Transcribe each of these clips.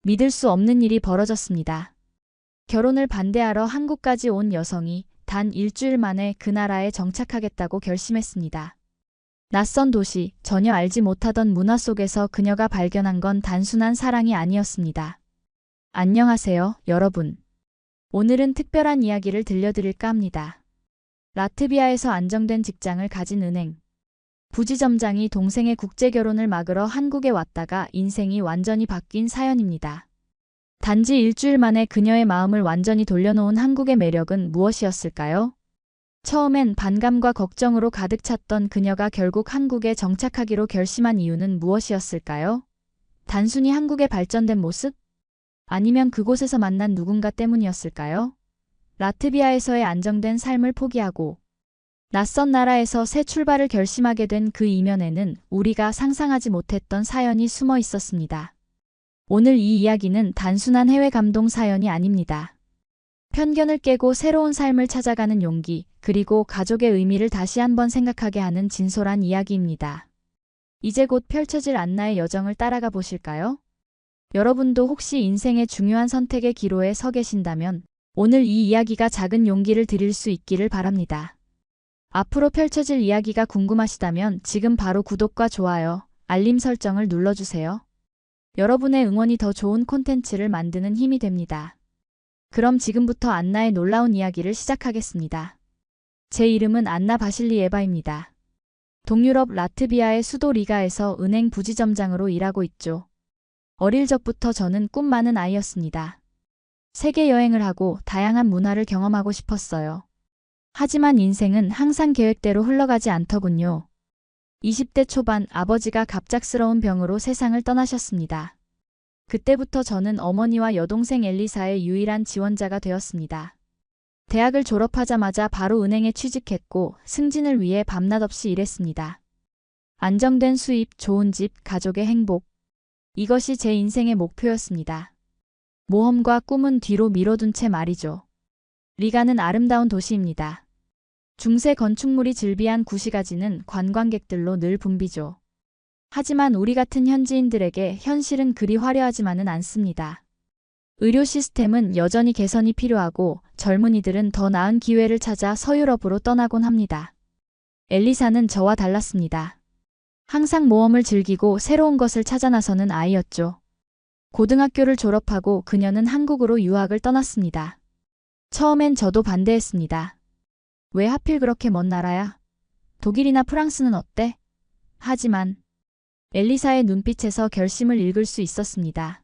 믿을 수 없는 일이 벌어졌습니다. 결혼을 반대하러 한국까지 온 여성이 단 일주일 만에 그 나라에 정착하겠다고 결심했습니다. 낯선 도시, 전혀 알지 못하던 문화 속에서 그녀가 발견한 건 단순한 사랑이 아니었습니다. 안녕하세요, 여러분. 오늘은 특별한 이야기를 들려드릴까 합니다. 라트비아에서 안정된 직장을 가진 은행 부지점장이 동생의 국제결혼을 막으러 한국에 왔다가 인생이 완전히 바뀐 사연입니다. 단지 일주일 만에 그녀의 마음을 완전히 돌려놓은 한국의 매력은 무엇이었을까요? 처음엔 반감과 걱정으로 가득 찼던 그녀가 결국 한국에 정착하기로 결심한 이유는 무엇이었을까요? 단순히 한국의 발전된 모습? 아니면 그곳에서 만난 누군가 때문이었을까요? 라트비아에서의 안정된 삶을 포기하고 낯선 나라에서 새 출발을 결심하게 된 그 이면에는 우리가 상상하지 못했던 사연이 숨어 있었습니다. 오늘 이 이야기는 단순한 해외 감동 사연이 아닙니다. 편견을 깨고 새로운 삶을 찾아가는 용기, 그리고 가족의 의미를 다시 한번 생각하게 하는 진솔한 이야기입니다. 이제 곧 펼쳐질 안나의 여정을 따라가 보실까요? 여러분도 혹시 인생의 중요한 선택의 기로에 서 계신다면 오늘 이 이야기가 작은 용기를 드릴 수 있기를 바랍니다. 앞으로 펼쳐질 이야기가 궁금하시다면 지금 바로 구독과 좋아요, 알림 설정을 눌러주세요. 여러분의 응원이 더 좋은 콘텐츠를 만드는 힘이 됩니다. 그럼 지금부터 안나의 놀라운 이야기를 시작하겠습니다. 제 이름은 안나 바실리에바입니다. 동유럽 라트비아의 수도 리가에서 은행 부지점장으로 일하고 있죠. 어릴 적부터 저는 꿈 많은 아이였습니다. 세계 여행을 하고 다양한 문화를 경험하고 싶었어요. 하지만 인생은 항상 계획대로 흘러가지 않더군요. 20대 초반 아버지가 갑작스러운 병으로 세상을 떠나셨습니다. 그때부터 저는 어머니와 여동생 엘리사의 유일한 지원자가 되었습니다. 대학을 졸업하자마자 바로 은행에 취직했고 승진을 위해 밤낮 없이 일했습니다. 안정된 수입, 좋은 집, 가족의 행복. 이것이 제 인생의 목표였습니다. 모험과 꿈은 뒤로 미뤄둔 채 말이죠. 리가는 아름다운 도시입니다. 중세 건축물이 즐비한 구시가지는 관광객들로 늘 붐비죠. 하지만 우리 같은 현지인들에게 현실은 그리 화려하지만은 않습니다. 의료 시스템은 여전히 개선이 필요하고 젊은이들은 더 나은 기회를 찾아 서유럽으로 떠나곤 합니다. 엘리사는 저와 달랐습니다. 항상 모험을 즐기고 새로운 것을 찾아 나서는 아이였죠. 고등학교를 졸업하고 그녀는 한국으로 유학을 떠났습니다. 처음엔 저도 반대했습니다. 왜 하필 그렇게 먼 나라야? 독일이나 프랑스는 어때? 하지만 엘리사의 눈빛에서 결심을 읽을 수 있었습니다.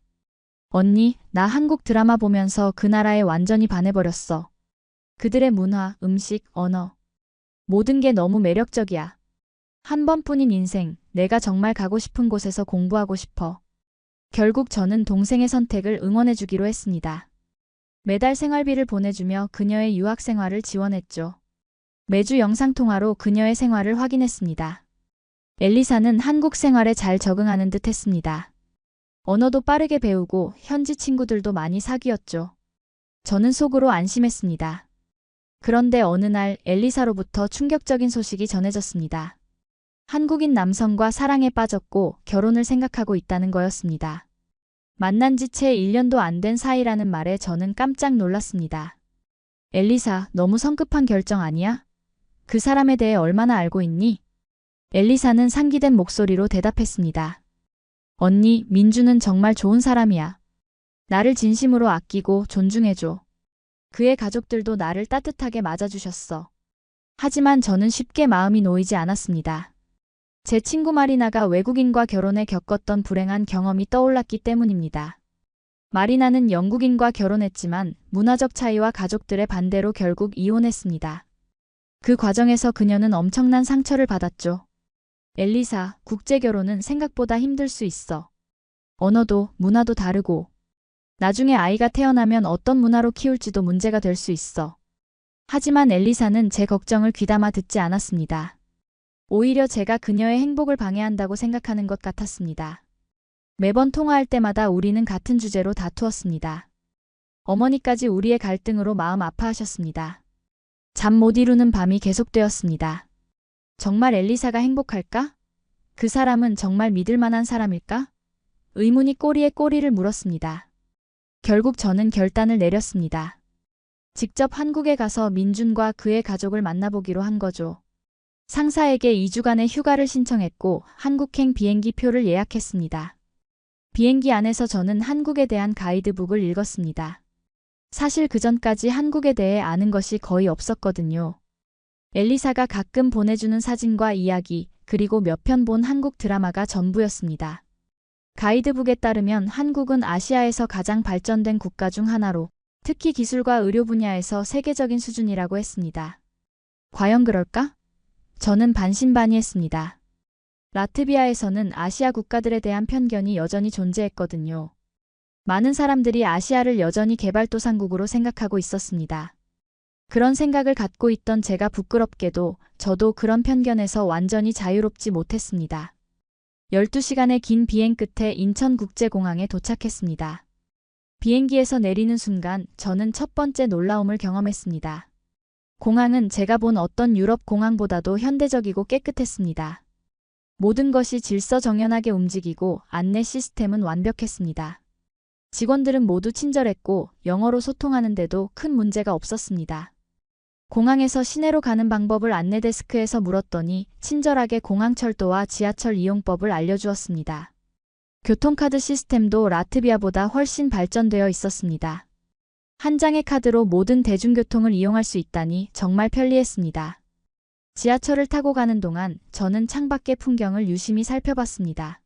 언니, 나 한국 드라마 보면서 그 나라에 완전히 반해버렸어. 그들의 문화, 음식, 언어. 모든 게 너무 매력적이야. 한 번뿐인 인생, 내가 정말 가고 싶은 곳에서 공부하고 싶어. 결국 저는 동생의 선택을 응원해주기로 했습니다. 매달 생활비를 보내주며 그녀의 유학 생활을 지원했죠. 매주 영상통화로 그녀의 생활을 확인했습니다. 엘리사는 한국 생활에 잘 적응하는 듯 했습니다. 언어도 빠르게 배우고 현지 친구들도 많이 사귀었죠. 저는 속으로 안심했습니다. 그런데 어느 날 엘리사로부터 충격적인 소식이 전해졌습니다. 한국인 남성과 사랑에 빠졌고 결혼을 생각하고 있다는 거였습니다. 만난 지 채 1년도 안 된 사이라는 말에 저는 깜짝 놀랐습니다. 엘리사, 너무 성급한 결정 아니야? 그 사람에 대해 얼마나 알고 있니? 엘리사는 상기된 목소리로 대답했습니다. 언니, 민주는 정말 좋은 사람이야. 나를 진심으로 아끼고 존중해줘. 그의 가족들도 나를 따뜻하게 맞아주셨어. 하지만 저는 쉽게 마음이 놓이지 않았습니다. 제 친구 마리나가 외국인과 결혼해 겪었던 불행한 경험이 떠올랐기 때문입니다. 마리나는 영국인과 결혼했지만 문화적 차이와 가족들의 반대로 결국 이혼했습니다. 그 과정에서 그녀는 엄청난 상처를 받았죠. 엘리사, 국제결혼은 생각보다 힘들 수 있어. 언어도, 문화도 다르고. 나중에 아이가 태어나면 어떤 문화로 키울지도 문제가 될 수 있어. 하지만 엘리사는 제 걱정을 귀담아 듣지 않았습니다. 오히려 제가 그녀의 행복을 방해한다고 생각하는 것 같았습니다. 매번 통화할 때마다 우리는 같은 주제로 다투었습니다. 어머니까지 우리의 갈등으로 마음 아파하셨습니다. 잠 못 이루는 밤이 계속되었습니다. 정말 엘리사가 행복할까? 그 사람은 정말 믿을 만한 사람일까? 의문이 꼬리에 꼬리를 물었습니다. 결국 저는 결단을 내렸습니다. 직접 한국에 가서 민준과 그의 가족을 만나보기로 한 거죠. 상사에게 2주간의 휴가를 신청했고 한국행 비행기 표를 예약했습니다. 비행기 안에서 저는 한국에 대한 가이드북을 읽었습니다. 사실 그전까지 한국에 대해 아는 것이 거의 없었거든요. 엘리사가 가끔 보내주는 사진과 이야기, 그리고 몇 편 본 한국 드라마가 전부였습니다. 가이드북에 따르면 한국은 아시아에서 가장 발전된 국가 중 하나로 특히 기술과 의료 분야에서 세계적인 수준이라고 했습니다. 과연 그럴까? 저는 반신반의했습니다. 라트비아에서는 아시아 국가들에 대한 편견이 여전히 존재했거든요. 많은 사람들이 아시아를 여전히 개발도상국으로 생각하고 있었습니다. 그런 생각을 갖고 있던 제가 부끄럽게도 저도 그런 편견에서 완전히 자유롭지 못했습니다. 12시간의 긴 비행 끝에 인천국제공항에 도착했습니다. 비행기에서 내리는 순간 저는 첫 번째 놀라움을 경험했습니다. 공항은 제가 본 어떤 유럽 공항보다도 현대적이고 깨끗했습니다. 모든 것이 질서정연하게 움직이고 안내 시스템은 완벽했습니다. 직원들은 모두 친절했고 영어로 소통하는데도 큰 문제가 없었습니다. 공항에서 시내로 가는 방법을 안내 데스크에서 물었더니 친절하게 공항철도와 지하철 이용법을 알려주었습니다. 교통카드 시스템도 라트비아보다 훨씬 발전되어 있었습니다. 한 장의 카드로 모든 대중교통을 이용할 수 있다니 정말 편리했습니다. 지하철을 타고 가는 동안 저는 창밖의 풍경을 유심히 살펴봤습니다.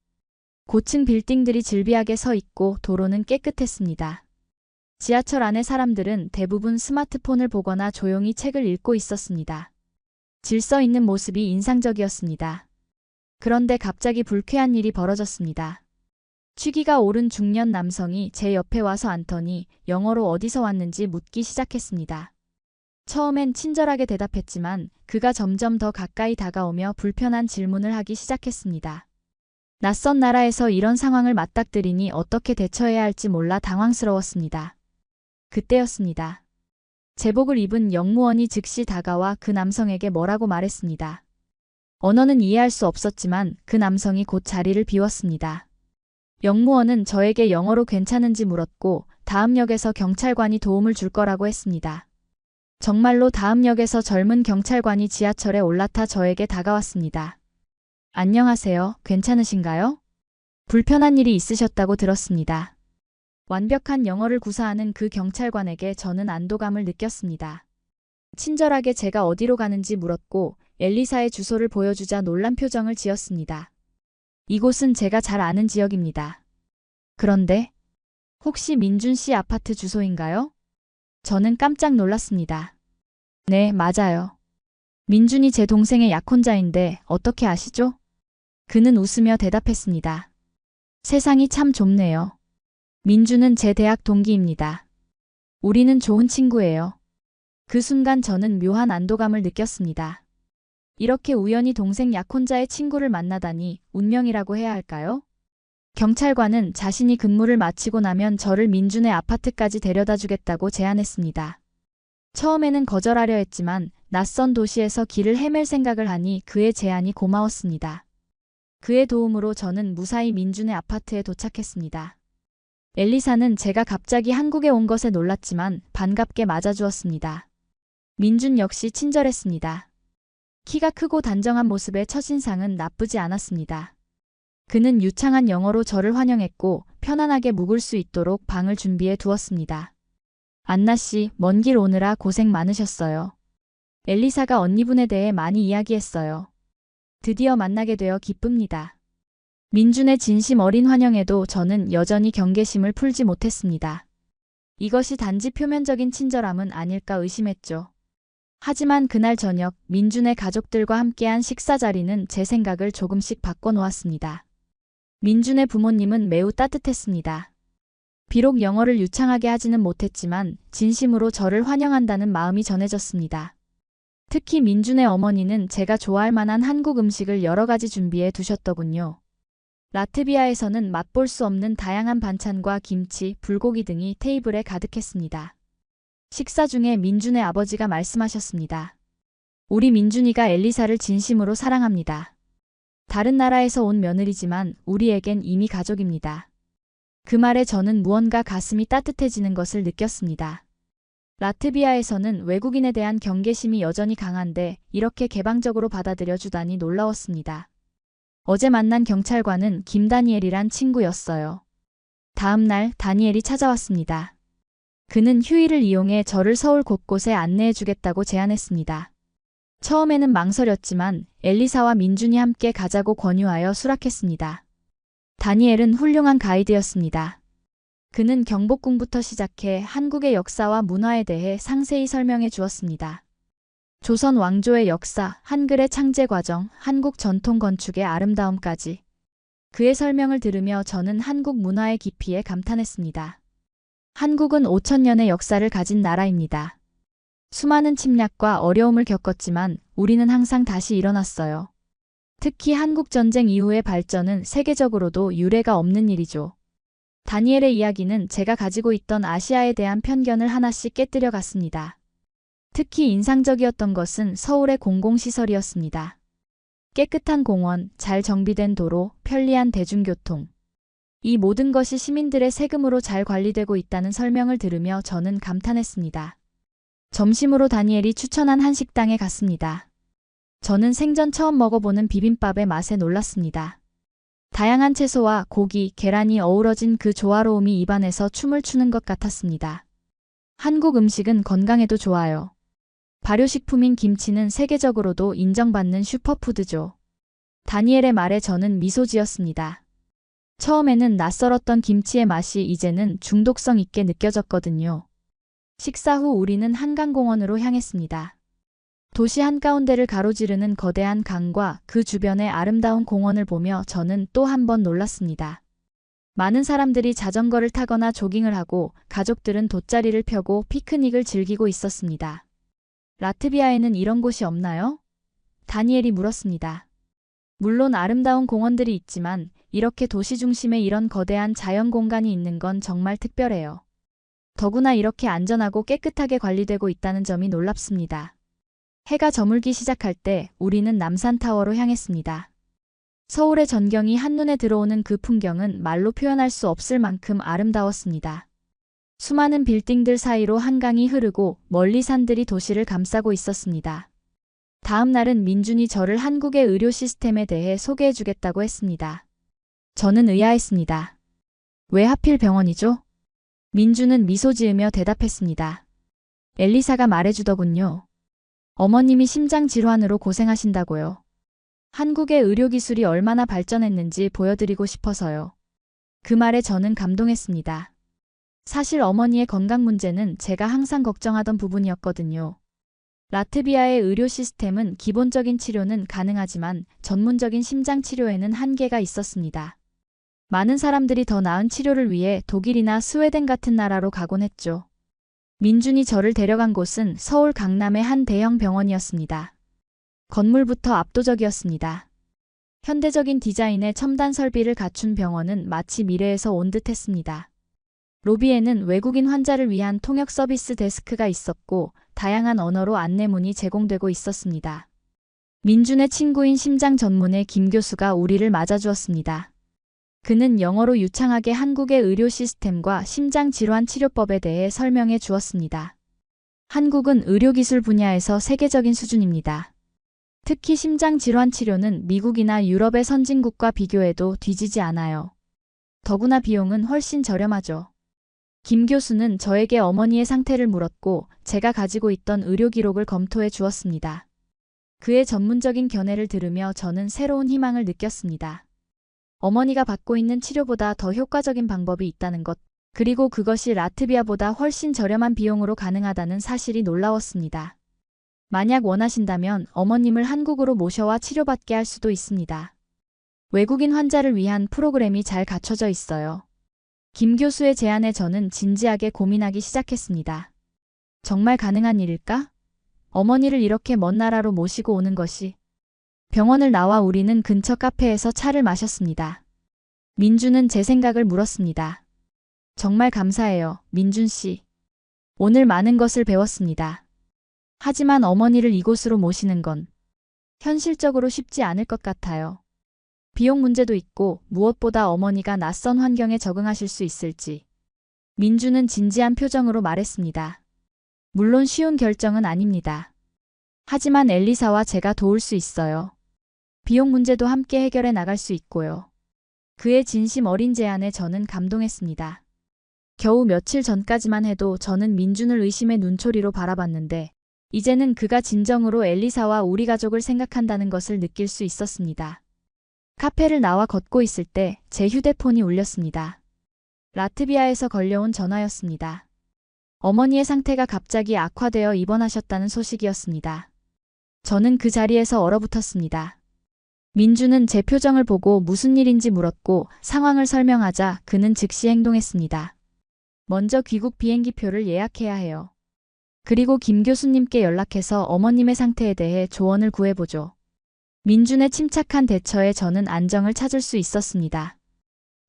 고층 빌딩들이 질비하게 서 있고 도로는 깨끗했습니다. 지하철 안의 사람들은 대부분 스마트폰을 보거나 조용히 책을 읽고 있었습니다. 질서 있는 모습이 인상적이었습니다. 그런데 갑자기 불쾌한 일이 벌어졌습니다. 취기가 오른 중년 남성이 제 옆에 와서 앉더니 영어로 어디서 왔는지 묻기 시작했습니다. 처음엔 친절하게 대답했지만 그가 점점 더 가까이 다가오며 불편한 질문을 하기 시작했습니다. 낯선 나라에서 이런 상황을 맞닥뜨리니 어떻게 대처해야 할지 몰라 당황스러웠습니다. 그때였습니다. 제복을 입은 영무원이 즉시 다가와 그 남성에게 뭐라고 말했습니다. 언어는 이해할 수 없었지만 그 남성이 곧 자리를 비웠습니다. 영무원은 저에게 영어로 괜찮은지 물었고 다음 역에서 경찰관이 도움을 줄 거라고 했습니다. 정말로 다음 역에서 젊은 경찰관이 지하철에 올라타 저에게 다가왔습니다. 안녕하세요. 괜찮으신가요? 불편한 일이 있으셨다고 들었습니다. 완벽한 영어를 구사하는 그 경찰관에게 저는 안도감을 느꼈습니다. 친절하게 제가 어디로 가는지 물었고 엘리사의 주소를 보여주자 놀란 표정을 지었습니다. 이곳은 제가 잘 아는 지역입니다. 그런데 혹시 민준 씨 아파트 주소인가요? 저는 깜짝 놀랐습니다. 네, 맞아요. 민준이 제 동생의 약혼자인데 어떻게 아시죠? 그는 웃으며 대답했습니다. 세상이 참 좁네요. 민준은 제 대학 동기입니다. 우리는 좋은 친구예요. 그 순간 저는 묘한 안도감을 느꼈습니다. 이렇게 우연히 동생 약혼자의 친구를 만나다니 운명이라고 해야 할까요? 경찰관은 자신이 근무를 마치고 나면 저를 민준의 아파트까지 데려다 주겠다고 제안했습니다. 처음에는 거절하려 했지만 낯선 도시에서 길을 헤맬 생각을 하니 그의 제안이 고마웠습니다. 그의 도움으로 저는 무사히 민준의 아파트에 도착했습니다. 엘리사는 제가 갑자기 한국에 온 것에 놀랐지만 반갑게 맞아주었습니다. 민준 역시 친절했습니다. 키가 크고 단정한 모습의 첫인상은 나쁘지 않았습니다. 그는 유창한 영어로 저를 환영했고 편안하게 묵을 수 있도록 방을 준비해 두었습니다. 안나 씨, 먼 길 오느라 고생 많으셨어요. 엘리사가 언니분에 대해 많이 이야기했어요. 드디어 만나게 되어 기쁩니다. 민준의 진심 어린 환영에도 저는 여전히 경계심을 풀지 못했습니다. 이것이 단지 표면적인 친절함은 아닐까 의심했죠. 하지만 그날 저녁 민준의 가족들과 함께한 식사 자리는 제 생각을 조금씩 바꿔놓았습니다. 민준의 부모님은 매우 따뜻했습니다. 비록 영어를 유창하게 하지는 못했지만 진심으로 저를 환영한다는 마음이 전해졌습니다. 특히 민준의 어머니는 제가 좋아할 만한 한국 음식을 여러 가지 준비해 두셨더군요. 라트비아에서는 맛볼 수 없는 다양한 반찬과 김치, 불고기 등이 테이블에 가득했습니다. 식사 중에 민준의 아버지가 말씀하셨습니다. 우리 민준이가 엘리사를 진심으로 사랑합니다. 다른 나라에서 온 며느리지만 우리에겐 이미 가족입니다. 그 말에 저는 무언가 가슴이 따뜻해지는 것을 느꼈습니다. 라트비아에서는 외국인에 대한 경계심이 여전히 강한데 이렇게 개방적으로 받아들여 주다니 놀라웠습니다. 어제 만난 경찰관은 김다니엘이란 친구였어요. 다음 날 다니엘이 찾아왔습니다. 그는 휴일을 이용해 저를 서울 곳곳에 안내해 주겠다고 제안했습니다. 처음에는 망설였지만 엘리사와 민준이 함께 가자고 권유하여 수락했습니다. 다니엘은 훌륭한 가이드였습니다. 그는 경복궁부터 시작해 한국의 역사와 문화에 대해 상세히 설명해 주었습니다. 조선 왕조의 역사, 한글의 창제 과정, 한국 전통 건축의 아름다움까지. 그의 설명을 들으며 저는 한국 문화의 깊이에 감탄했습니다. 한국은 5,000년의 역사를 가진 나라입니다. 수많은 침략과 어려움을 겪었지만 우리는 항상 다시 일어났어요. 특히 한국전쟁 이후의 발전은 세계적으로도 유례가 없는 일이죠. 다니엘의 이야기는 제가 가지고 있던 아시아에 대한 편견을 하나씩 깨뜨려 갔습니다. 특히 인상적이었던 것은 서울의 공공시설이었습니다. 깨끗한 공원, 잘 정비된 도로, 편리한 대중교통. 이 모든 것이 시민들의 세금으로 잘 관리되고 있다는 설명을 들으며 저는 감탄했습니다. 점심으로 다니엘이 추천한 한식당에 갔습니다. 저는 생전 처음 먹어보는 비빔밥의 맛에 놀랐습니다. 다양한 채소와 고기, 계란이 어우러진 그 조화로움이 입안에서 춤을 추는 것 같았습니다. 한국 음식은 건강에도 좋아요. 발효식품인 김치는 세계적으로도 인정받는 슈퍼푸드죠. 다니엘의 말에 저는 미소 지었습니다. 처음에는 낯설었던 김치의 맛이 이제는 중독성 있게 느껴졌거든요. 식사 후 우리는 한강공원으로 향했습니다. 도시 한가운데를 가로지르는 거대한 강과 그 주변의 아름다운 공원을 보며 저는 또 한 번 놀랐습니다. 많은 사람들이 자전거를 타거나 조깅을 하고 가족들은 돗자리를 펴고 피크닉을 즐기고 있었습니다. 라트비아에는 이런 곳이 없나요? 다니엘이 물었습니다. 물론 아름다운 공원들이 있지만 이렇게 도시 중심에 이런 거대한 자연 공간이 있는 건 정말 특별해요. 더구나 이렇게 안전하고 깨끗하게 관리되고 있다는 점이 놀랍습니다. 해가 저물기 시작할 때 우리는 남산타워로 향했습니다. 서울의 전경이 한눈에 들어오는 그 풍경은 말로 표현할 수 없을 만큼 아름다웠습니다. 수많은 빌딩들 사이로 한강이 흐르고 멀리 산들이 도시를 감싸고 있었습니다. 다음 날은 민준이 저를 한국의 의료 시스템에 대해 소개해 주겠다고 했습니다. 저는 의아했습니다. 왜 하필 병원이죠? 민준은 미소 지으며 대답했습니다. 엘리사가 말해주더군요. 어머님이 심장질환으로 고생하신다고요. 한국의 의료기술이 얼마나 발전했는지 보여드리고 싶어서요. 그 말에 저는 감동했습니다. 사실 어머니의 건강 문제는 제가 항상 걱정하던 부분이었거든요. 라트비아의 의료 시스템은 기본적인 치료는 가능하지만 전문적인 심장 치료에는 한계가 있었습니다. 많은 사람들이 더 나은 치료를 위해 독일이나 스웨덴 같은 나라로 가곤 했죠. 민준이 저를 데려간 곳은 서울 강남의 한 대형 병원이었습니다. 건물부터 압도적이었습니다. 현대적인 디자인의 첨단 설비를 갖춘 병원은 마치 미래에서 온 듯했습니다. 로비에는 외국인 환자를 위한 통역 서비스 데스크가 있었고 다양한 언어로 안내문이 제공되고 있었습니다. 민준의 친구인 심장 전문의 김 교수가 우리를 맞아주었습니다. 그는 영어로 유창하게 한국의 의료 시스템과 심장질환 치료법에 대해 설명해 주었습니다. 한국은 의료기술 분야에서 세계적인 수준입니다. 특히 심장질환 치료는 미국이나 유럽의 선진국과 비교해도 뒤지지 않아요. 더구나 비용은 훨씬 저렴하죠. 김 교수는 저에게 어머니의 상태를 물었고 제가 가지고 있던 의료 기록을 검토해 주었습니다. 그의 전문적인 견해를 들으며 저는 새로운 희망을 느꼈습니다. 어머니가 받고 있는 치료보다 더 효과적인 방법이 있다는 것, 그리고 그것이 라트비아보다 훨씬 저렴한 비용으로 가능하다는 사실이 놀라웠습니다. 만약 원하신다면 어머님을 한국으로 모셔와 치료받게 할 수도 있습니다. 외국인 환자를 위한 프로그램이 잘 갖춰져 있어요. 김 교수의 제안에 저는 진지하게 고민하기 시작했습니다. 정말 가능한 일일까? 어머니를 이렇게 먼 나라로 모시고 오는 것이. 병원을 나와 우리는 근처 카페에서 차를 마셨습니다. 민준은 제 생각을 물었습니다. 정말 감사해요, 민준 씨. 오늘 많은 것을 배웠습니다. 하지만 어머니를 이곳으로 모시는 건 현실적으로 쉽지 않을 것 같아요. 비용 문제도 있고 무엇보다 어머니가 낯선 환경에 적응하실 수 있을지. 민주는 진지한 표정으로 말했습니다. 물론 쉬운 결정은 아닙니다. 하지만 엘리사와 제가 도울 수 있어요. 비용 문제도 함께 해결해 나갈 수 있고요. 그의 진심 어린 제안에 저는 감동했습니다. 겨우 며칠 전까지만 해도 저는 민준을 의심의 눈초리로 바라봤는데 이제는 그가 진정으로 엘리사와 우리 가족을 생각한다는 것을 느낄 수 있었습니다. 카페를 나와 걷고 있을 때 제 휴대폰이 울렸습니다. 라트비아에서 걸려온 전화였습니다. 어머니의 상태가 갑자기 악화되어 입원하셨다는 소식이었습니다. 저는 그 자리에서 얼어붙었습니다. 민주는 제 표정을 보고 무슨 일인지 물었고 상황을 설명하자 그는 즉시 행동했습니다. 먼저 귀국 비행기표를 예약해야 해요. 그리고 김 교수님께 연락해서 어머님의 상태에 대해 조언을 구해보죠. 민준의 침착한 대처에 저는 안정을 찾을 수 있었습니다.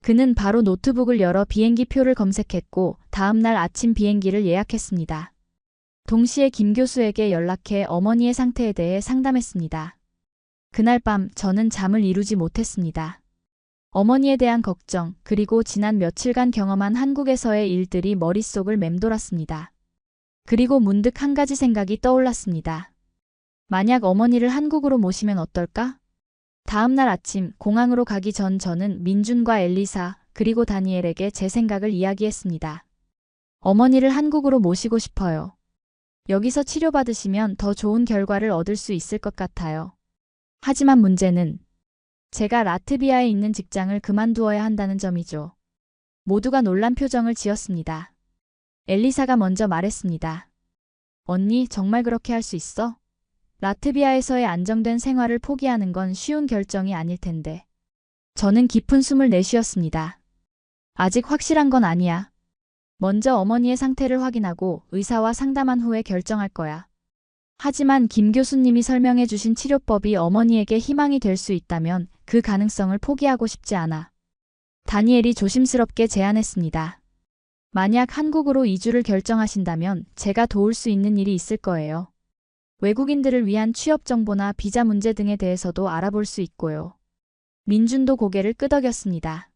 그는 바로 노트북을 열어 비행기표를 검색했고 다음 날 아침 비행기를 예약했습니다. 동시에 김 교수에게 연락해 어머니의 상태에 대해 상담했습니다. 그날 밤 저는 잠을 이루지 못했습니다. 어머니에 대한 걱정, 그리고 지난 며칠간 경험한 한국에서의 일들이 머릿속을 맴돌았습니다. 그리고 문득 한 가지 생각이 떠올랐습니다. 만약 어머니를 한국으로 모시면 어떨까? 다음 날 아침 공항으로 가기 전 저는 민준과 엘리사 그리고 다니엘에게 제 생각을 이야기했습니다. 어머니를 한국으로 모시고 싶어요. 여기서 치료받으시면 더 좋은 결과를 얻을 수 있을 것 같아요. 하지만 문제는 제가 라트비아에 있는 직장을 그만두어야 한다는 점이죠. 모두가 놀란 표정을 지었습니다. 엘리사가 먼저 말했습니다. 언니, 정말 그렇게 할 수 있어? 라트비아에서의 안정된 생활을 포기하는 건 쉬운 결정이 아닐 텐데. 저는 깊은 숨을 내쉬었습니다. 아직 확실한 건 아니야. 먼저 어머니의 상태를 확인하고 의사와 상담한 후에 결정할 거야. 하지만 김 교수님이 설명해 주신 치료법이 어머니에게 희망이 될 수 있다면 그 가능성을 포기하고 싶지 않아. 다니엘이 조심스럽게 제안했습니다. 만약 한국으로 이주를 결정하신다면 제가 도울 수 있는 일이 있을 거예요. 외국인들을 위한 취업 정보나 비자 문제 등에 대해서도 알아볼 수 있고요. 민준도 고개를 끄덕였습니다.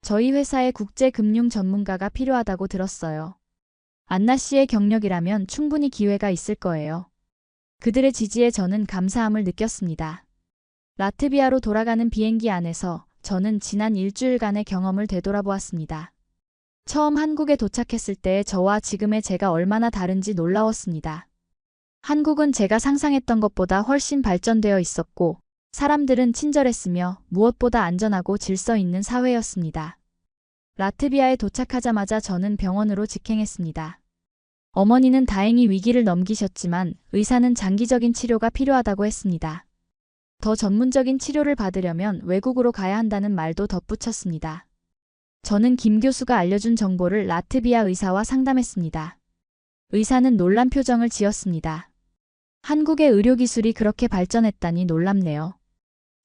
저희 회사에 국제금융 전문가가 필요하다고 들었어요. 안나 씨의 경력이라면 충분히 기회가 있을 거예요. 그들의 지지에 저는 감사함을 느꼈습니다. 라트비아로 돌아가는 비행기 안에서 저는 지난 일주일간의 경험을 되돌아보았습니다. 처음 한국에 도착했을 때의 저와 지금의 제가 얼마나 다른지 놀라웠습니다. 한국은 제가 상상했던 것보다 훨씬 발전되어 있었고 사람들은 친절했으며 무엇보다 안전하고 질서 있는 사회였습니다. 라트비아에 도착하자마자 저는 병원으로 직행했습니다. 어머니는 다행히 위기를 넘기셨지만 의사는 장기적인 치료가 필요하다고 했습니다. 더 전문적인 치료를 받으려면 외국으로 가야 한다는 말도 덧붙였습니다. 저는 김 교수가 알려준 정보를 라트비아 의사와 상담했습니다. 의사는 놀란 표정을 지었습니다. 한국의 의료기술이 그렇게 발전했다니 놀랍네요.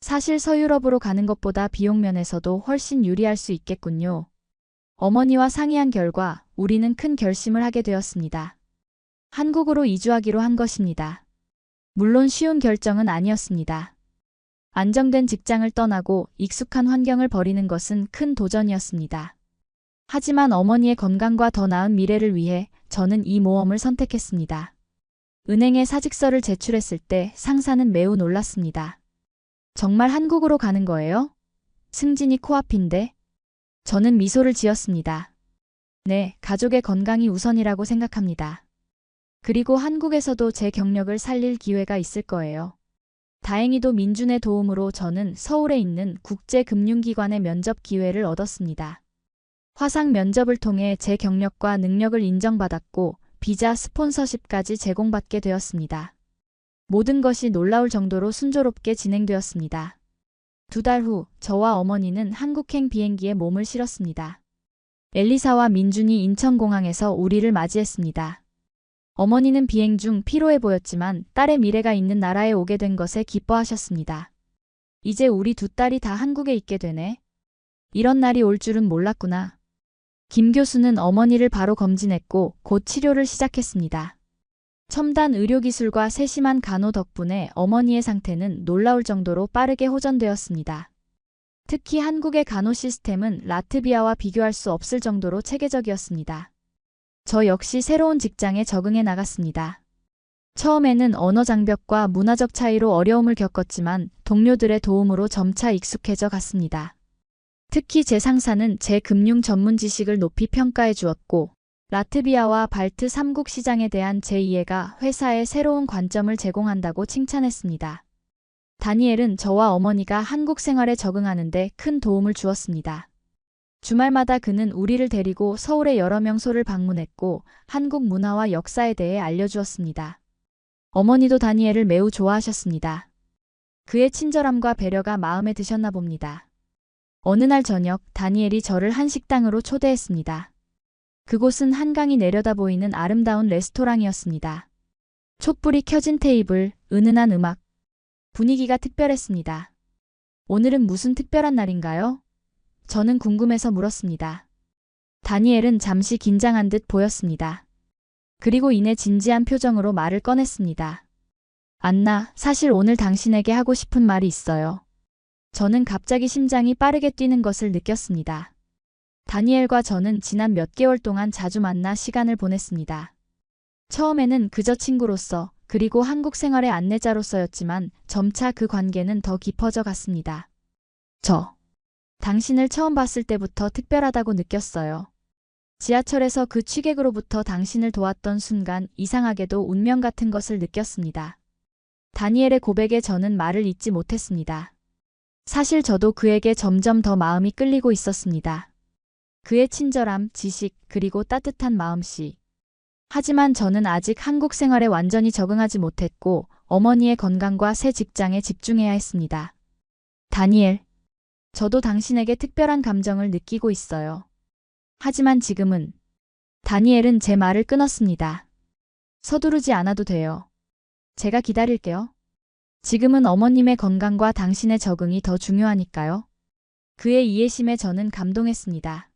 사실 서유럽으로 가는 것보다 비용 면에서도 훨씬 유리할 수 있겠군요. 어머니와 상의한 결과 우리는 큰 결심을 하게 되었습니다. 한국으로 이주하기로 한 것입니다. 물론 쉬운 결정은 아니었습니다. 안정된 직장을 떠나고 익숙한 환경을 버리는 것은 큰 도전이었습니다. 하지만 어머니의 건강과 더 나은 미래를 위해 저는 이 모험을 선택했습니다. 은행에 사직서를 제출했을 때 상사는 매우 놀랐습니다. 정말 한국으로 가는 거예요? 승진이 코앞인데? 저는 미소를 지었습니다. 네, 가족의 건강이 우선이라고 생각합니다. 그리고 한국에서도 제 경력을 살릴 기회가 있을 거예요. 다행히도 민준의 도움으로 저는 서울에 있는 국제금융기관의 면접 기회를 얻었습니다. 화상 면접을 통해 제 경력과 능력을 인정받았고 비자 스폰서십까지 제공받게 되었습니다. 모든 것이 놀라울 정도로 순조롭게 진행되었습니다. 2달 후 저와 어머니는 한국행 비행기에 몸을 실었습니다. 엘리사와 민준이 인천공항에서 우리를 맞이했습니다. 어머니는 비행 중 피로해 보였지만 딸의 미래가 있는 나라에 오게 된 것에 기뻐하셨습니다. 이제 우리 두 딸이 다 한국에 있게 되네. 이런 날이 올 줄은 몰랐구나. 김 교수는 어머니를 바로 검진했고 곧 치료를 시작했습니다. 첨단 의료기술과 세심한 간호 덕분에 어머니의 상태는 놀라울 정도로 빠르게 호전되었습니다. 특히 한국의 간호 시스템은 라트비아와 비교할 수 없을 정도로 체계적이었습니다. 저 역시 새로운 직장에 적응해 나갔습니다. 처음에는 언어 장벽과 문화적 차이로 어려움을 겪었지만 동료들의 도움으로 점차 익숙해져 갔습니다. 특히 제 상사는 제 금융 전문 지식을 높이 평가해 주었고, 라트비아와 발트 3국 시장에 대한 제 이해가 회사에 새로운 관점을 제공한다고 칭찬했습니다. 다니엘은 저와 어머니가 한국 생활에 적응하는데 큰 도움을 주었습니다. 주말마다 그는 우리를 데리고 서울의 여러 명소를 방문했고 한국 문화와 역사에 대해 알려주었습니다. 어머니도 다니엘을 매우 좋아하셨습니다. 그의 친절함과 배려가 마음에 드셨나 봅니다. 어느 날 저녁 다니엘이 저를 한 식당으로 초대했습니다. 그곳은 한강이 내려다 보이는 아름다운 레스토랑이었습니다. 촛불이 켜진 테이블, 은은한 음악. 분위기가 특별했습니다. 오늘은 무슨 특별한 날인가요? 저는 궁금해서 물었습니다. 다니엘은 잠시 긴장한 듯 보였습니다. 그리고 이내 진지한 표정으로 말을 꺼냈습니다. 안나, 사실 오늘 당신에게 하고 싶은 말이 있어요. 저는 갑자기 심장이 빠르게 뛰는 것을 느꼈습니다. 다니엘과 저는 지난 몇 개월 동안 자주 만나 시간을 보냈습니다. 처음에는 그저 친구로서 그리고 한국 생활의 안내자로서였지만 점차 그 관계는 더 깊어져 갔습니다. 당신을 처음 봤을 때부터 특별하다고 느꼈어요. 지하철에서 그 취객으로부터 당신을 도왔던 순간 이상하게도 운명 같은 것을 느꼈습니다. 다니엘의 고백에 저는 말을 잇지 못했습니다. 사실 저도 그에게 점점 더 마음이 끌리고 있었습니다. 그의 친절함, 지식, 그리고 따뜻한 마음씨. 하지만 저는 아직 한국 생활에 완전히 적응하지 못했고 어머니의 건강과 새 직장에 집중해야 했습니다. 다니엘, 저도 당신에게 특별한 감정을 느끼고 있어요. 하지만 지금은 다니엘은 제 말을 끊었습니다. 서두르지 않아도 돼요. 제가 기다릴게요. 지금은 어머님의 건강과 당신의 적응이 더 중요하니까요. 그의 이해심에 저는 감동했습니다.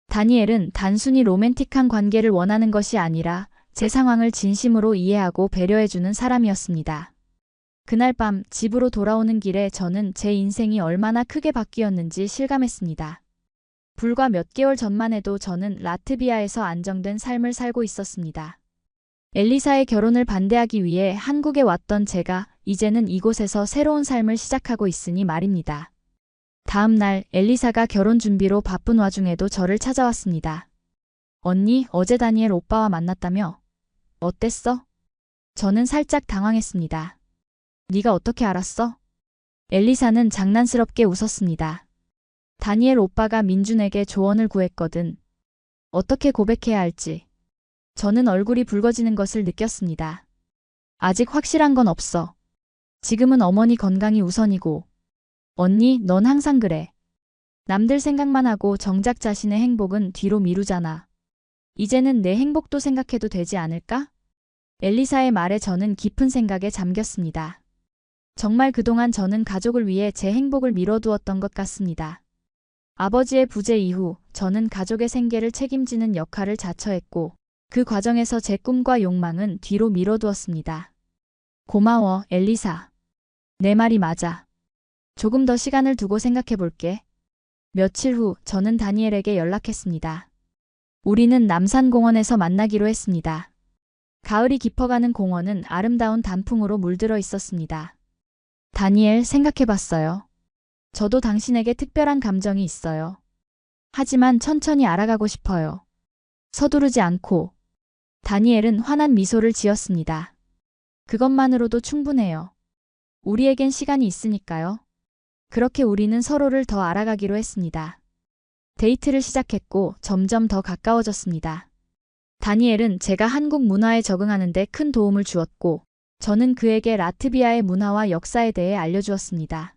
다니엘은 단순히 로맨틱한 관계를 원하는 것이 아니라 제 상황을 진심으로 이해하고 배려해주는 사람이었습니다. 그날 밤 집으로 돌아오는 길에 저는 제 인생이 얼마나 크게 바뀌었는지 실감했습니다. 불과 몇 개월 전만 해도 저는 라트비아에서 안정된 삶을 살고 있었습니다. 엘리사의 결혼을 반대하기 위해 한국에 왔던 제가 이제는 이곳에서 새로운 삶을 시작하고 있으니 말입니다. 다음 날 엘리사가 결혼 준비로 바쁜 와중에도 저를 찾아왔습니다. 언니, 어제 다니엘 오빠와 만났다며? 어땠어? 저는 살짝 당황했습니다. 네가 어떻게 알았어? 엘리사는 장난스럽게 웃었습니다. 다니엘 오빠가 민준에게 조언을 구했거든. 어떻게 고백해야 할지. 저는 얼굴이 붉어지는 것을 느꼈습니다. 아직 확실한 건 없어. 지금은 어머니 건강이 우선이고. 언니, 넌 항상 그래. 남들 생각만 하고 정작 자신의 행복은 뒤로 미루잖아. 이제는 내 행복도 생각해도 되지 않을까? 엘리사의 말에 저는 깊은 생각에 잠겼습니다. 정말 그동안 저는 가족을 위해 제 행복을 미뤄두었던 것 같습니다. 아버지의 부재 이후 저는 가족의 생계를 책임지는 역할을 자처했고 그 과정에서 제 꿈과 욕망은 뒤로 미뤄두었습니다. 고마워, 엘리사. 내 말이 맞아. 조금 더 시간을 두고 생각해 볼게. 며칠 후 저는 다니엘에게 연락했습니다. 우리는 남산공원에서 만나기로 했습니다. 가을이 깊어가는 공원은 아름다운 단풍으로 물들어 있었습니다. 다니엘, 생각해봤어요. 저도 당신에게 특별한 감정이 있어요. 하지만 천천히 알아가고 싶어요. 서두르지 않고. 다니엘은 환한 미소를 지었습니다. 그것만으로도 충분해요. 우리에겐 시간이 있으니까요. 그렇게 우리는 서로를 더 알아가기로 했습니다. 데이트를 시작했고 점점 더 가까워졌습니다. 다니엘은 제가 한국 문화에 적응하는 데 큰 도움을 주었고 저는 그에게 라트비아의 문화와 역사에 대해 알려주었습니다.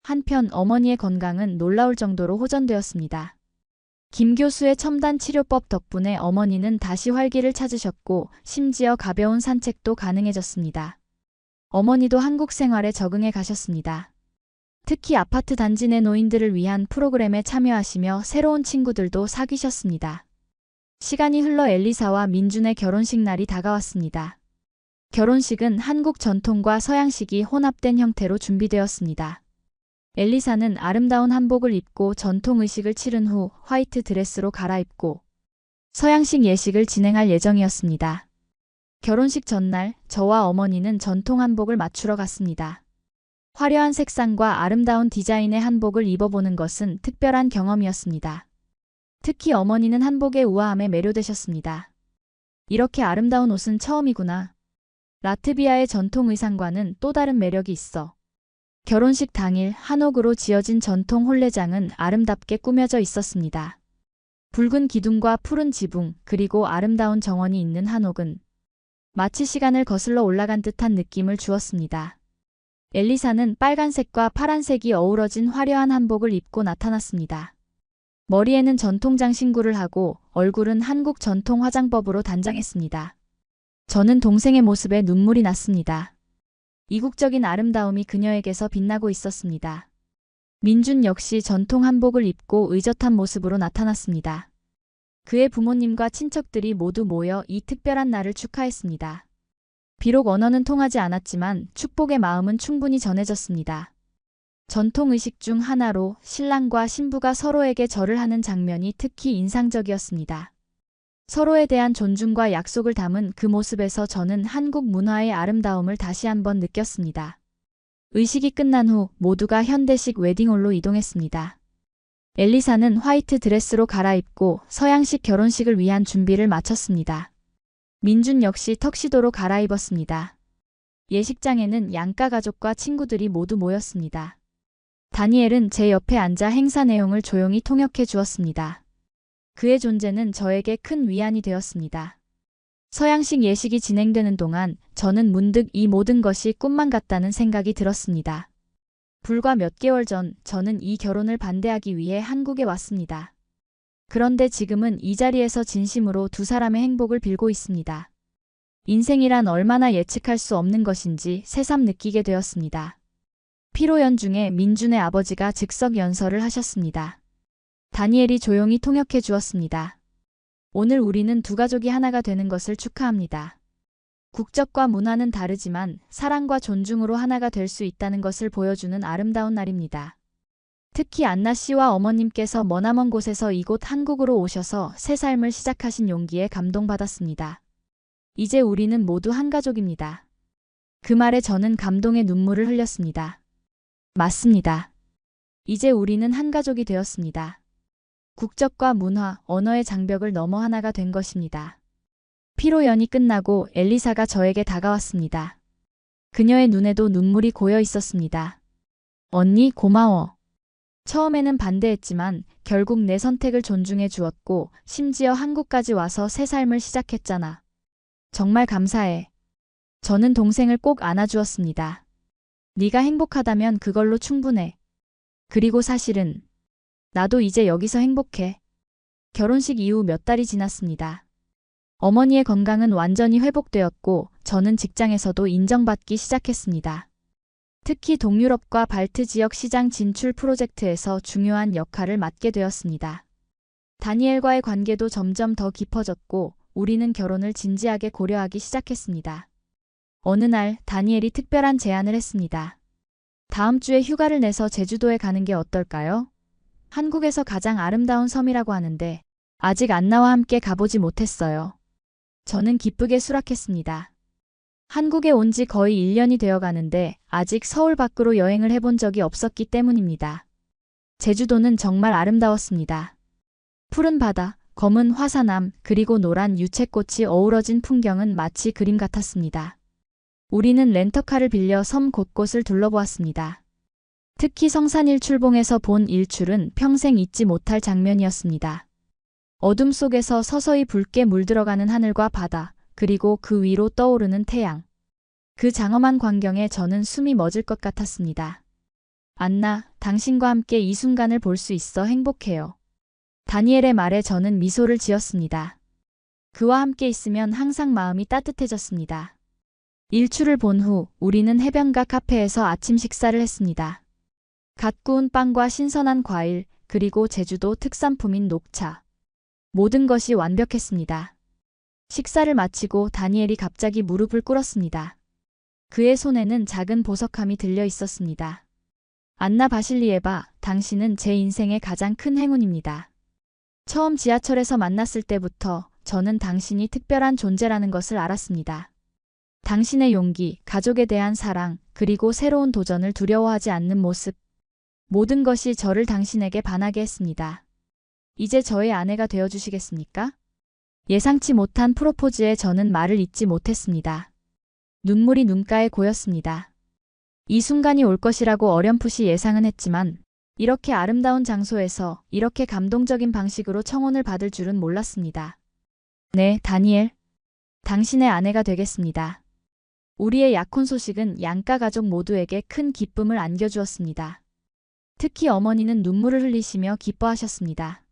한편 어머니의 건강은 놀라울 정도로 호전되었습니다. 김 교수의 첨단 치료법 덕분에 어머니는 다시 활기를 찾으셨고 심지어 가벼운 산책도 가능해졌습니다. 어머니도 한국 생활에 적응해 가셨습니다. 특히 아파트 단지 내 노인들을 위한 프로그램에 참여하시며 새로운 친구들도 사귀셨습니다. 시간이 흘러 엘리사와 민준의 결혼식 날이 다가왔습니다. 결혼식은 한국 전통과 서양식이 혼합된 형태로 준비되었습니다. 엘리사는 아름다운 한복을 입고 전통 의식을 치른 후 화이트 드레스로 갈아입고 서양식 예식을 진행할 예정이었습니다. 결혼식 전날 저와 어머니는 전통 한복을 맞추러 갔습니다. 화려한 색상과 아름다운 디자인의 한복을 입어보는 것은 특별한 경험이었습니다. 특히 어머니는 한복의 우아함에 매료되셨습니다. 이렇게 아름다운 옷은 처음이구나. 라트비아의 전통 의상과는 또 다른 매력이 있어. 결혼식 당일 한옥으로 지어진 전통 혼례장은 아름답게 꾸며져 있었습니다. 붉은 기둥과 푸른 지붕 그리고 아름다운 정원이 있는 한옥은 마치 시간을 거슬러 올라간 듯한 느낌을 주었습니다. 엘리사는 빨간색과 파란색이 어우러진 화려한 한복을 입고 나타났습니다. 머리에는 전통장 신구를 하고 얼굴은 한국 전통 화장법으로 단장했습니다. 저는 동생의 모습에 눈물이 났습니다. 이국적인 아름다움이 그녀에게서 빛나고 있었습니다. 민준 역시 전통 한복을 입고 의젓한 모습으로 나타났습니다. 그의 부모님과 친척들이 모두 모여 이 특별한 날을 축하했습니다. 비록 언어는 통하지 않았지만 축복의 마음은 충분히 전해졌습니다. 전통 의식 중 하나로 신랑과 신부가 서로에게 절을 하는 장면이 특히 인상적이었습니다. 서로에 대한 존중과 약속을 담은 그 모습에서 저는 한국 문화의 아름다움을 다시 한번 느꼈습니다. 의식이 끝난 후 모두가 현대식 웨딩홀로 이동했습니다. 엘리사는 화이트 드레스로 갈아입고 서양식 결혼식을 위한 준비를 마쳤습니다. 민준 역시 턱시도로 갈아입었습니다. 예식장에는 양가 가족과 친구들이 모두 모였습니다. 다니엘은 제 옆에 앉아 행사 내용을 조용히 통역해 주었습니다. 그의 존재는 저에게 큰 위안이 되었습니다. 서양식 예식이 진행되는 동안 저는 문득 이 모든 것이 꿈만 같다는 생각이 들었습니다. 불과 몇 개월 전 저는 이 결혼을 반대하기 위해 한국에 왔습니다. 그런데 지금은 이 자리에서 진심으로 두 사람의 행복을 빌고 있습니다. 인생이란 얼마나 예측할 수 없는 것인지 새삼 느끼게 되었습니다. 피로연 중에 민준의 아버지가 즉석 연설을 하셨습니다. 다니엘이 조용히 통역해 주었습니다. 오늘 우리는 두 가족이 하나가 되는 것을 축하합니다. 국적과 문화는 다르지만 사랑과 존중으로 하나가 될 수 있다는 것을 보여주는 아름다운 날입니다. 특히 안나 씨와 어머님께서 머나먼 곳에서 이곳 한국으로 오셔서 새 삶을 시작하신 용기에 감동받았습니다. 이제 우리는 모두 한 가족입니다. 그 말에 저는 감동의 눈물을 흘렸습니다. 맞습니다. 이제 우리는 한 가족이 되었습니다. 국적과 문화, 언어의 장벽을 넘어 하나가 된 것입니다. 피로연이 끝나고 엘리사가 저에게 다가왔습니다. 그녀의 눈에도 눈물이 고여 있었습니다. 언니, 고마워. 처음에는 반대했지만 결국 내 선택을 존중해 주었고 심지어 한국까지 와서 새 삶을 시작했잖아. 정말 감사해. 저는 동생을 꼭 안아주었습니다. 네가 행복하다면 그걸로 충분해. 그리고 사실은 나도 이제 여기서 행복해. 결혼식 이후 몇 달이 지났습니다. 어머니의 건강은 완전히 회복되었고 저는 직장에서도 인정받기 시작했습니다. 특히 동유럽과 발트 지역 시장 진출 프로젝트에서 중요한 역할을 맡게 되었습니다. 다니엘과의 관계도 점점 더 깊어졌고 우리는 결혼을 진지하게 고려하기 시작했습니다. 어느 날 다니엘이 특별한 제안을 했습니다. 다음 주에 휴가를 내서 제주도에 가는 게 어떨까요? 한국에서 가장 아름다운 섬이라고 하는데 아직 안나와 함께 가보지 못했어요. 저는 기쁘게 수락했습니다. 한국에 온 지 거의 1년이 되어 가는데 아직 서울 밖으로 여행을 해본 적이 없었기 때문입니다. 제주도는 정말 아름다웠습니다. 푸른 바다, 검은 화산암, 그리고 노란 유채꽃이 어우러진 풍경은 마치 그림 같았습니다. 우리는 렌터카를 빌려 섬 곳곳을 둘러보았습니다. 특히 성산일출봉에서 본 일출은 평생 잊지 못할 장면이었습니다. 어둠 속에서 서서히 붉게 물들어가는 하늘과 바다, 그리고 그 위로 떠오르는 태양. 그 장엄한 광경에 저는 숨이 멎을 것 같았습니다. 안나, 당신과 함께 이 순간을 볼 수 있어 행복해요. 다니엘의 말에 저는 미소를 지었습니다. 그와 함께 있으면 항상 마음이 따뜻해졌습니다. 일출을 본 후 우리는 해변가 카페에서 아침 식사를 했습니다. 갓 구운 빵과 신선한 과일, 그리고 제주도 특산품인 녹차. 모든 것이 완벽했습니다. 식사를 마치고 다니엘이 갑자기 무릎을 꿇었습니다. 그의 손에는 작은 보석함이 들려 있었습니다. 안나 바실리에바, 당신은 제 인생의 가장 큰 행운입니다. 처음 지하철에서 만났을 때부터 저는 당신이 특별한 존재라는 것을 알았습니다. 당신의 용기, 가족에 대한 사랑, 그리고 새로운 도전을 두려워하지 않는 모습. 모든 것이 저를 당신에게 반하게 했습니다. 이제 저의 아내가 되어주시겠습니까? 예상치 못한 프로포즈에 저는 말을 잇지 못했습니다. 눈물이 눈가에 고였습니다. 이 순간이 올 것이라고 어렴풋이 예상은 했지만 이렇게 아름다운 장소에서 이렇게 감동적인 방식으로 청혼을 받을 줄은 몰랐습니다. 네, 다니엘. 당신의 아내가 되겠습니다. 우리의 약혼 소식은 양가 가족 모두에게 큰 기쁨을 안겨주었습니다. 특히 어머니는 눈물을 흘리시며 기뻐하셨습니다.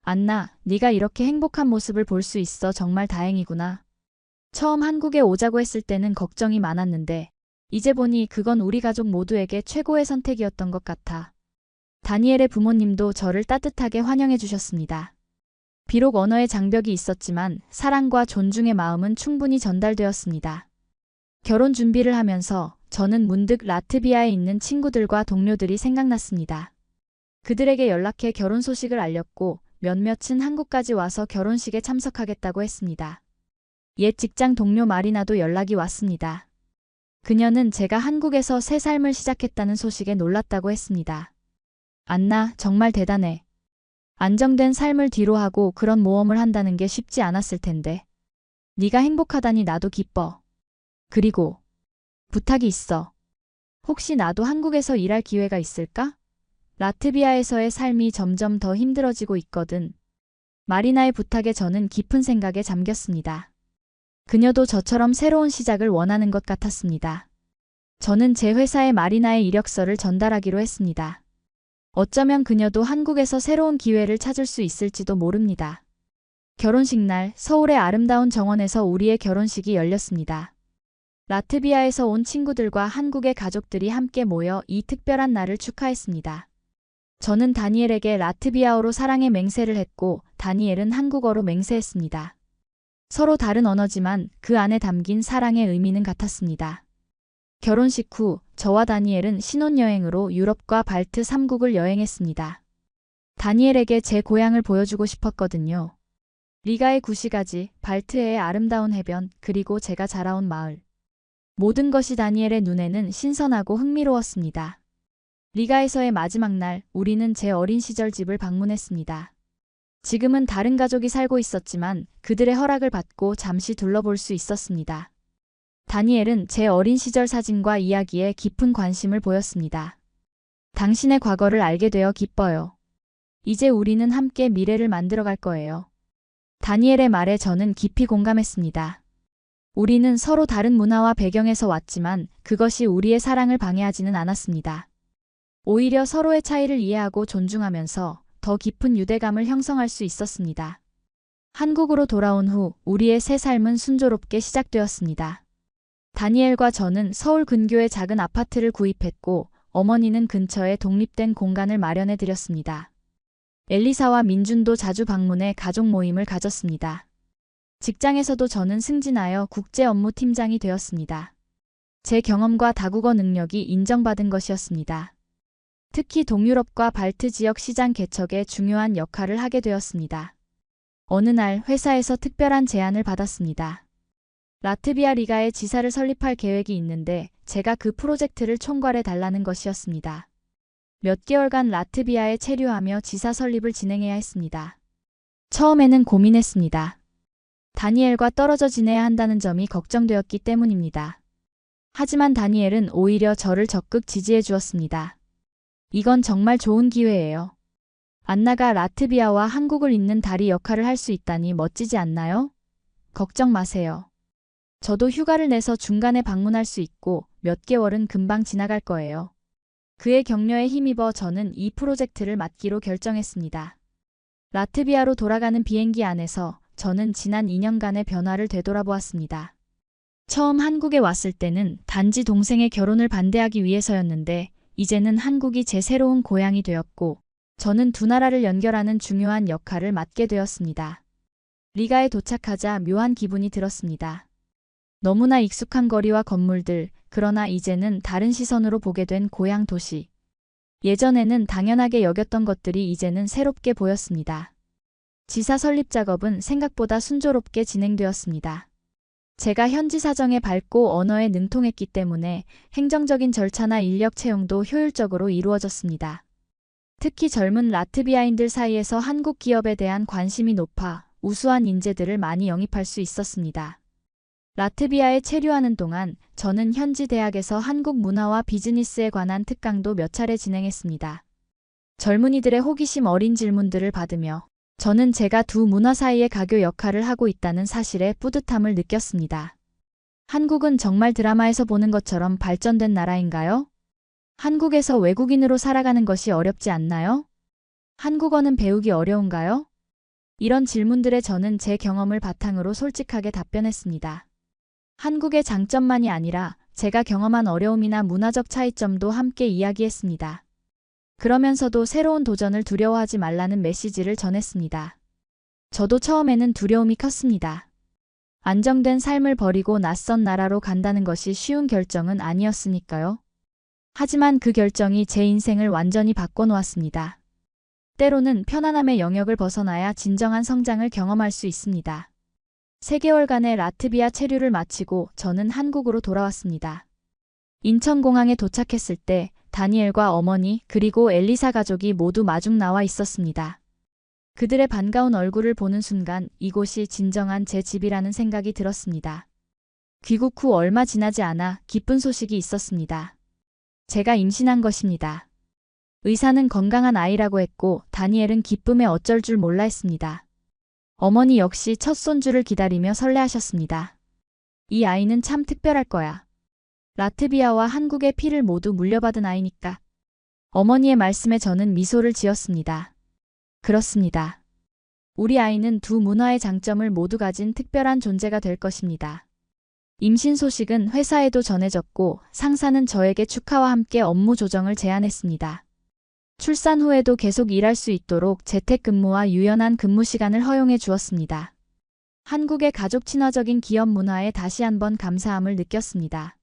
안나, 네가 이렇게 행복한 모습을 볼 수 있어 정말 다행이구나. 처음 한국에 오자고 했을 때는 걱정이 많았는데 이제 보니 그건 우리 가족 모두에게 최고의 선택이었던 것 같아. 다니엘의 부모님도 저를 따뜻하게 환영해 주셨습니다. 비록 언어의 장벽이 있었지만 사랑과 존중의 마음은 충분히 전달되었습니다. 결혼 준비를 하면서 저는 문득 라트비아에 있는 친구들과 동료들이 생각났습니다. 그들에게 연락해 결혼 소식을 알렸고 몇몇은 한국까지 와서 결혼식에 참석하겠다고 했습니다. 옛 직장 동료 마리나도 연락이 왔습니다. 그녀는 제가 한국에서 새 삶을 시작했다는 소식에 놀랐다고 했습니다. 안나, 정말 대단해. 안정된 삶을 뒤로하고 그런 모험을 한다는 게 쉽지 않았을 텐데. 네가 행복하다니 나도 기뻐. 그리고 부탁이 있어. 혹시 나도 한국에서 일할 기회가 있을까? 라트비아에서의 삶이 점점 더 힘들어지고 있거든. 마리나의 부탁에 저는 깊은 생각에 잠겼습니다. 그녀도 저처럼 새로운 시작을 원하는 것 같았습니다. 저는 제 회사에 마리나의 이력서를 전달하기로 했습니다. 어쩌면 그녀도 한국에서 새로운 기회를 찾을 수 있을지도 모릅니다. 결혼식 날 서울의 아름다운 정원에서 우리의 결혼식이 열렸습니다. 라트비아에서 온 친구들과 한국의 가족들이 함께 모여 이 특별한 날을 축하했습니다. 저는 다니엘에게 라트비아어로 사랑의 맹세를 했고 다니엘은 한국어로 맹세했습니다. 서로 다른 언어지만 그 안에 담긴 사랑의 의미는 같았습니다. 결혼식 후 저와 다니엘은 신혼여행으로 유럽과 발트 3국을 여행했습니다. 다니엘에게 제 고향을 보여주고 싶었거든요. 리가의 구시가지, 발트해의 아름다운 해변, 그리고 제가 자라온 마을. 모든 것이 다니엘의 눈에는 신선하고 흥미로웠습니다. 리가에서의 마지막 날, 우리는 제 어린 시절 집을 방문했습니다. 지금은 다른 가족이 살고 있었지만 그들의 허락을 받고 잠시 둘러볼 수 있었습니다. 다니엘은 제 어린 시절 사진과 이야기에 깊은 관심을 보였습니다. 당신의 과거를 알게 되어 기뻐요. 이제 우리는 함께 미래를 만들어갈 거예요. 다니엘의 말에 저는 깊이 공감했습니다. 우리는 서로 다른 문화와 배경에서 왔지만 그것이 우리의 사랑을 방해하지는 않았습니다. 오히려 서로의 차이를 이해하고 존중하면서 더 깊은 유대감을 형성할 수 있었습니다. 한국으로 돌아온 후 우리의 새 삶은 순조롭게 시작되었습니다. 다니엘과 저는 서울 근교의 작은 아파트를 구입했고 어머니는 근처에 독립된 공간을 마련해 드렸습니다. 엘리사와 민준도 자주 방문해 가족 모임을 가졌습니다. 직장에서도 저는 승진하여 국제 업무 팀장이 되었습니다. 제 경험과 다국어 능력이 인정받은 것이었습니다. 특히 동유럽과 발트 지역 시장 개척에 중요한 역할을 하게 되었습니다. 어느 날 회사에서 특별한 제안을 받았습니다. 라트비아 리가에 지사를 설립할 계획이 있는데 제가 그 프로젝트를 총괄해 달라는 것이었습니다. 몇 개월간 라트비아에 체류하며 지사 설립을 진행해야 했습니다. 처음에는 고민했습니다. 다니엘과 떨어져 지내야 한다는 점이 걱정되었기 때문입니다. 하지만 다니엘은 오히려 저를 적극 지지해 주었습니다. 이건 정말 좋은 기회예요. 안나가 라트비아와 한국을 잇는 다리 역할을 할 수 있다니 멋지지 않나요? 걱정 마세요. 저도 휴가를 내서 중간에 방문할 수 있고 몇 개월은 금방 지나갈 거예요. 그의 격려에 힘입어 저는 이 프로젝트를 맡기로 결정했습니다. 라트비아로 돌아가는 비행기 안에서 저는 지난 2년간의 변화를 되돌아보았습니다. 처음 한국에 왔을 때는 단지 동생의 결혼을 반대하기 위해서였는데 이제는 한국이 제 새로운 고향이 되었고 저는 두 나라를 연결하는 중요한 역할을 맡게 되었습니다. 리가에 도착하자 묘한 기분이 들었습니다. 너무나 익숙한 거리와 건물들, 그러나 이제는 다른 시선으로 보게 된 고향 도시. 예전에는 당연하게 여겼던 것들이 이제는 새롭게 보였습니다. 지사 설립 작업은 생각보다 순조롭게 진행되었습니다. 제가 현지 사정에 밝고 언어에 능통했기 때문에 행정적인 절차나 인력 채용도 효율적으로 이루어졌습니다. 특히 젊은 라트비아인들 사이에서 한국 기업에 대한 관심이 높아 우수한 인재들을 많이 영입할 수 있었습니다. 라트비아에 체류하는 동안 저는 현지 대학에서 한국 문화와 비즈니스에 관한 특강도 몇 차례 진행했습니다. 젊은이들의 호기심 어린 질문들을 받으며 저는 제가 두 문화 사이의 가교 역할을 하고 있다는 사실에 뿌듯함을 느꼈습니다. 한국은 정말 드라마에서 보는 것처럼 발전된 나라인가요? 한국에서 외국인으로 살아가는 것이 어렵지 않나요? 한국어는 배우기 어려운가요? 이런 질문들에 저는 제 경험을 바탕으로 솔직하게 답변했습니다. 한국의 장점만이 아니라 제가 경험한 어려움이나 문화적 차이점도 함께 이야기했습니다. 그러면서도 새로운 도전을 두려워하지 말라는 메시지를 전했습니다. 저도 처음에는 두려움이 컸습니다. 안정된 삶을 버리고 낯선 나라로 간다는 것이 쉬운 결정은 아니었으니까요. 하지만 그 결정이 제 인생을 완전히 바꿔놓았습니다. 때로는 편안함의 영역을 벗어나야 진정한 성장을 경험할 수 있습니다. 3개월간의 라트비아 체류를 마치고 저는 한국으로 돌아왔습니다. 인천공항에 도착했을 때 다니엘과 어머니 그리고 엘리사 가족이 모두 마중 나와 있었습니다. 그들의 반가운 얼굴을 보는 순간 이곳이 진정한 제 집이라는 생각이 들었습니다. 귀국 후 얼마 지나지 않아 기쁜 소식이 있었습니다. 제가 임신한 것입니다. 의사는 건강한 아이라고 했고 다니엘은 기쁨에 어쩔 줄 몰라 했습니다. 어머니 역시 첫 손주를 기다리며 설레하셨습니다. 이 아이는 참 특별할 거야. 라트비아와 한국의 피를 모두 물려받은 아이니까. 어머니의 말씀에 저는 미소를 지었습니다. 그렇습니다. 우리 아이는 두 문화의 장점을 모두 가진 특별한 존재가 될 것입니다. 임신 소식은 회사에도 전해졌고 상사는 저에게 축하와 함께 업무 조정을 제안했습니다. 출산 후에도 계속 일할 수 있도록 재택근무와 유연한 근무 시간을 허용해 주었습니다. 한국의 가족 친화적인 기업 문화에 다시 한번 감사함을 느꼈습니다.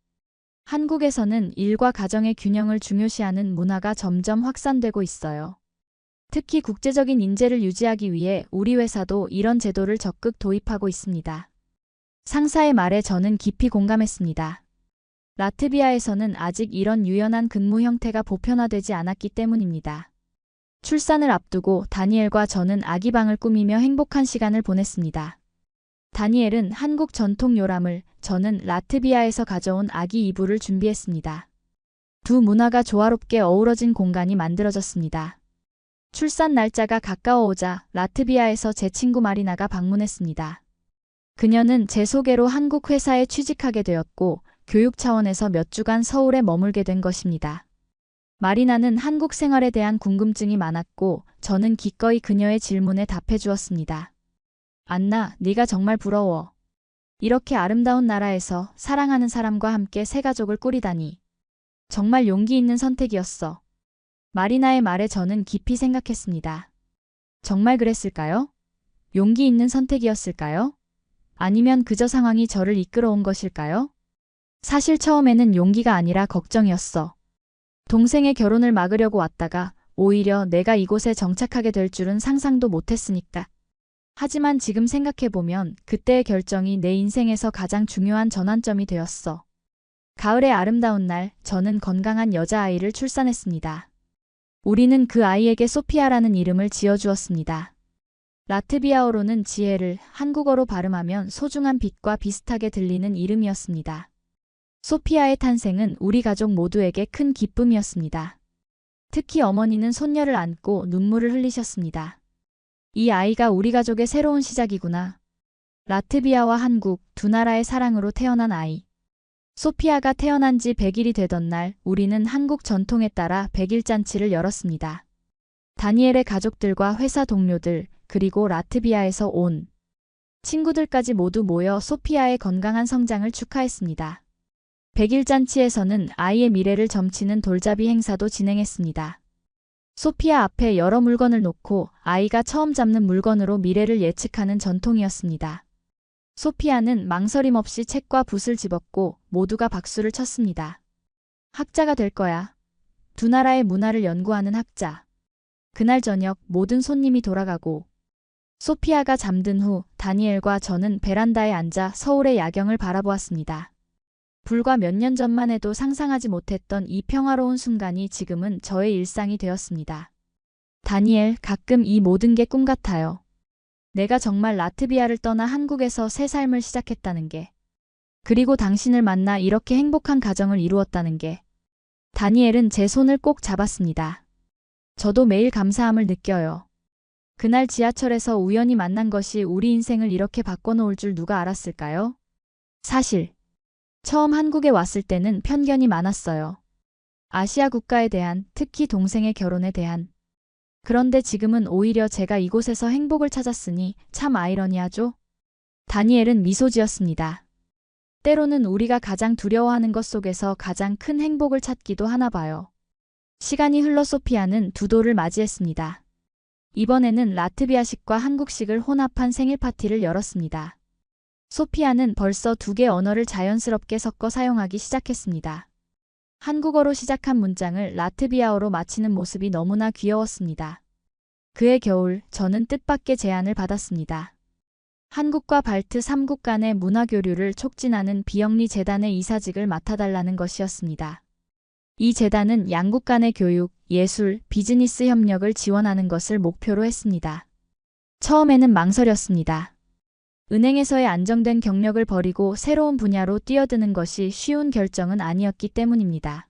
한국에서는 일과 가정의 균형을 중요시하는 문화가 점점 확산되고 있어요. 특히 국제적인 인재를 유지하기 위해 우리 회사도 이런 제도를 적극 도입하고 있습니다. 상사의 말에 저는 깊이 공감했습니다. 라트비아에서는 아직 이런 유연한 근무 형태가 보편화되지 않았기 때문입니다. 출산을 앞두고 다니엘과 저는 아기방을 꾸미며 행복한 시간을 보냈습니다. 다니엘은 한국 전통 요람을, 저는 라트비아에서 가져온 아기 이불을 준비했습니다. 두 문화가 조화롭게 어우러진 공간이 만들어졌습니다. 출산 날짜가 가까워오자 라트비아에서 제 친구 마리나가 방문했습니다. 그녀는 제 소개로 한국 회사에 취직하게 되었고 교육 차원에서 몇 주간 서울에 머물게 된 것입니다. 마리나는 한국 생활에 대한 궁금증이 많았고 저는 기꺼이 그녀의 질문에 답해 주었습니다. 안나, 네가 정말 부러워. 이렇게 아름다운 나라에서 사랑하는 사람과 함께 새 가족을 꾸리다니. 정말 용기 있는 선택이었어. 마리나의 말에 저는 깊이 생각했습니다. 정말 그랬을까요? 용기 있는 선택이었을까요? 아니면 그저 상황이 저를 이끌어온 것일까요? 사실 처음에는 용기가 아니라 걱정이었어. 동생의 결혼을 막으려고 왔다가 오히려 내가 이곳에 정착하게 될 줄은 상상도 못했으니까. 하지만 지금 생각해보면 그때의 결정이 내 인생에서 가장 중요한 전환점이 되었어. 가을의 아름다운 날, 저는 건강한 여자아이를 출산했습니다. 우리는 그 아이에게 소피아라는 이름을 지어주었습니다. 라트비아어로는 지혜를, 한국어로 발음하면 소중한 빛과 비슷하게 들리는 이름이었습니다. 소피아의 탄생은 우리 가족 모두에게 큰 기쁨이었습니다. 특히 어머니는 손녀를 안고 눈물을 흘리셨습니다. 이 아이가 우리 가족의 새로운 시작이구나. 라트비아와 한국 두 나라의 사랑으로 태어난 아이. 소피아가 태어난 지 100일이 되던 날 우리는 한국 전통에 따라 100일 잔치를 열었습니다. 다니엘의 가족들과 회사 동료들 그리고 라트비아에서 온 친구들까지 모두 모여 소피아의 건강한 성장을 축하했습니다. 100일 잔치에서는 아이의 미래를 점치는 돌잡이 행사도 진행했습니다. 소피아 앞에 여러 물건을 놓고 아이가 처음 잡는 물건으로 미래를 예측하는 전통이었습니다. 소피아는 망설임 없이 책과 붓을 집었고 모두가 박수를 쳤습니다. 학자가 될 거야. 두 나라의 문화를 연구하는 학자. 그날 저녁 모든 손님이 돌아가고 소피아가 잠든 후 다니엘과 저는 베란다에 앉아 서울의 야경을 바라보았습니다. 불과 몇 년 전만 해도 상상하지 못했던 이 평화로운 순간이 지금은 저의 일상이 되었습니다. 다니엘, 가끔 이 모든 게 꿈 같아요. 내가 정말 라트비아를 떠나 한국에서 새 삶을 시작했다는 게. 그리고 당신을 만나 이렇게 행복한 가정을 이루었다는 게. 다니엘은 제 손을 꼭 잡았습니다. 저도 매일 감사함을 느껴요. 그날 지하철에서 우연히 만난 것이 우리 인생을 이렇게 바꿔놓을 줄 누가 알았을까요? 사실 처음 한국에 왔을 때는 편견이 많았어요. 아시아 국가에 대한, 특히 동생의 결혼에 대한. 그런데 지금은 오히려 제가 이곳에서 행복을 찾았으니 참 아이러니하죠? 다니엘은 미소 지었습니다. 때로는 우리가 가장 두려워하는 것 속에서 가장 큰 행복을 찾기도 하나 봐요. 시간이 흘러 소피아는 두 돌을 맞이했습니다. 이번에는 라트비아식과 한국식을 혼합한 생일 파티를 열었습니다. 소피아는 벌써 두 개 언어를 자연스럽게 섞어 사용하기 시작했습니다. 한국어로 시작한 문장을 라트비아어로 마치는 모습이 너무나 귀여웠습니다. 그해 겨울 저는 뜻밖의 제안을 받았습니다. 한국과 발트 3국 간의 문화교류를 촉진하는 비영리 재단의 이사직을 맡아달라는 것이었습니다. 이 재단은 양국 간의 교육, 예술, 비즈니스 협력을 지원하는 것을 목표로 했습니다. 처음에는 망설였습니다. 은행에서의 안정된 경력을 버리고 새로운 분야로 뛰어드는 것이 쉬운 결정은 아니었기 때문입니다.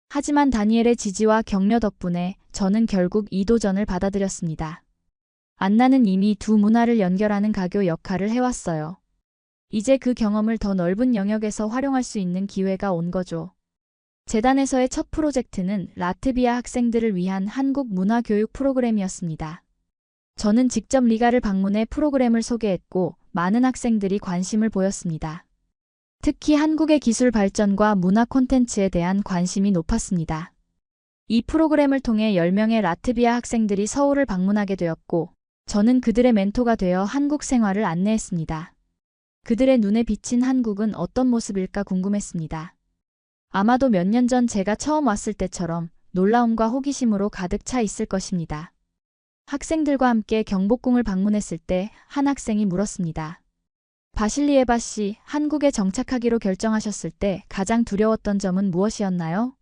하지만 다니엘의 지지와 격려 덕분에 저는 결국 이 도전을 받아들였습니다. 안나는 이미 두 문화를 연결하는 가교 역할을 해왔어요. 이제 그 경험을 더 넓은 영역에서 활용할 수 있는 기회가 온 거죠. 재단에서의 첫 프로젝트는 라트비아 학생들을 위한 한국 문화 교육 프로그램이었습니다. 저는 직접 리가를 방문해 프로그램을 소개했고 많은 학생들이 관심을 보였습니다. 특히 한국의 기술 발전과 문화 콘텐츠에 대한 관심이 높았습니다. 이 프로그램을 통해 10명의 라트비아 학생들이 서울을 방문하게 되었고 저는 그들의 멘토가 되어 한국 생활을 안내했습니다. 그들의 눈에 비친 한국은 어떤 모습일까 궁금했습니다. 아마도 몇 년 전 제가 처음 왔을 때처럼 놀라움과 호기심으로 가득 차 있을 것입니다. 학생들과 함께 경복궁을 방문했을 때 한 학생이 물었습니다. 바실리에바 씨, 한국에 정착하기로 결정하셨을 때 가장 두려웠던 점은 무엇이었나요?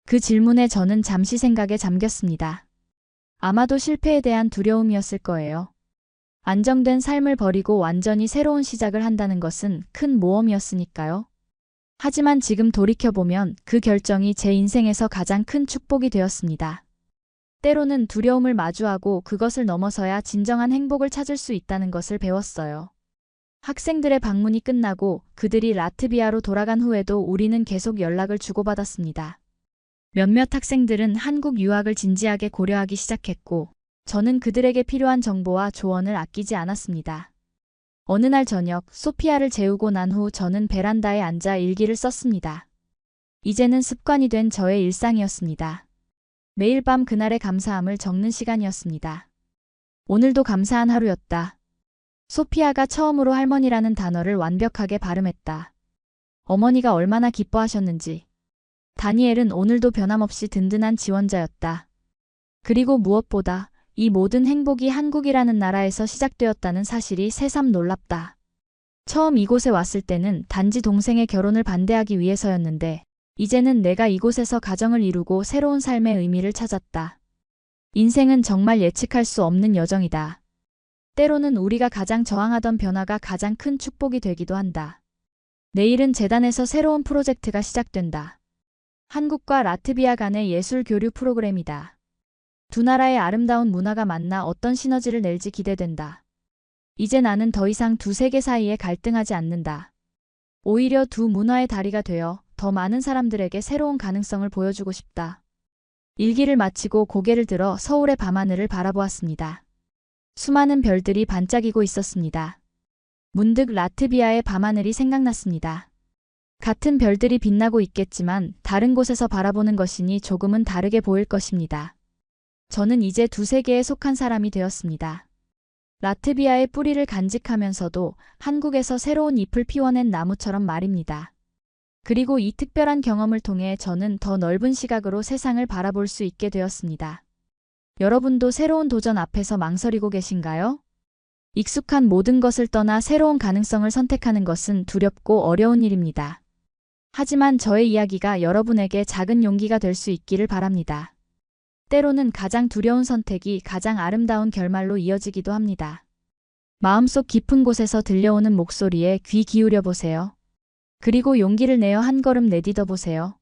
그 질문에 저는 잠시 생각에 잠겼습니다. 아마도 실패에 대한 두려움이었을 거예요. 안정된 삶을 버리고 완전히 새로운 시작을 한다는 것은 큰 모험이었으니까요. 하지만 지금 돌이켜보면 그 결정이 제 인생에서 가장 큰 축복이 되었습니다. 때로는 두려움을 마주하고 그것을 넘어서야 진정한 행복을 찾을 수 있다는 것을 배웠어요. 학생들의 방문이 끝나고 그들이 라트비아로 돌아간 후에도 우리는 계속 연락을 주고받았습니다. 몇몇 학생들은 한국 유학을 진지하게 고려하기 시작했고 저는 그들에게 필요한 정보와 조언을 아끼지 않았습니다. 어느 날 저녁 소피아를 재우고 난 후 저는 베란다에 앉아 일기를 썼습니다. 이제는 습관이 된 저의 일상이었습니다. 매일 밤 그날의 감사함을 적는 시간이었습니다. 오늘도 감사한 하루였다. 소피아가 처음으로 할머니라는 단어를 완벽하게 발음했다. 어머니가 얼마나 기뻐하셨는지. 다니엘은 오늘도 변함없이 든든한 지원자였다. 그리고 무엇보다 이 모든 행복이 한국이라는 나라에서 시작되었다는 사실이 새삼 놀랍다. 처음 이곳에 왔을 때는 단지 동생의 결혼을 반대하기 위해서였는데 이제는 내가 이곳에서 가정을 이루고 새로운 삶의 의미를 찾았다. 인생은 정말 예측할 수 없는 여정이다. 때로는 우리가 가장 저항하던 변화가 가장 큰 축복이 되기도 한다. 내일은 재단에서 새로운 프로젝트가 시작된다. 한국과 라트비아 간의 예술 교류 프로그램이다. 두 나라의 아름다운 문화가 만나 어떤 시너지를 낼지 기대된다. 이제 나는 더 이상 두 세계 사이에 갈등하지 않는다. 오히려 두 문화의 다리가 되어 더 많은 사람들에게 새로운 가능성을 보여주고 싶다. 일기를 마치고 고개를 들어 서울의 밤하늘을 바라보았습니다. 수많은 별들이 반짝이고 있었습니다. 문득 라트비아의 밤하늘이 생각났습니다. 같은 별들이 빛나고 있겠지만 다른 곳에서 바라보는 것이니 조금은 다르게 보일 것입니다. 저는 이제 두 세계에 속한 사람이 되었습니다. 라트비아의 뿌리를 간직하면서도 한국에서 새로운 잎을 피워낸 나무처럼 말입니다. 그리고 이 특별한 경험을 통해 저는 더 넓은 시각으로 세상을 바라볼 수 있게 되었습니다. 여러분도 새로운 도전 앞에서 망설이고 계신가요? 익숙한 모든 것을 떠나 새로운 가능성을 선택하는 것은 두렵고 어려운 일입니다. 하지만 저의 이야기가 여러분에게 작은 용기가 될 수 있기를 바랍니다. 때로는 가장 두려운 선택이 가장 아름다운 결말로 이어지기도 합니다. 마음속 깊은 곳에서 들려오는 목소리에 귀 기울여 보세요. 그리고 용기를 내어 한 걸음 내딛어 보세요.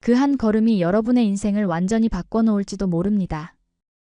그 한 걸음이 여러분의 인생을 완전히 바꿔놓을지도 모릅니다.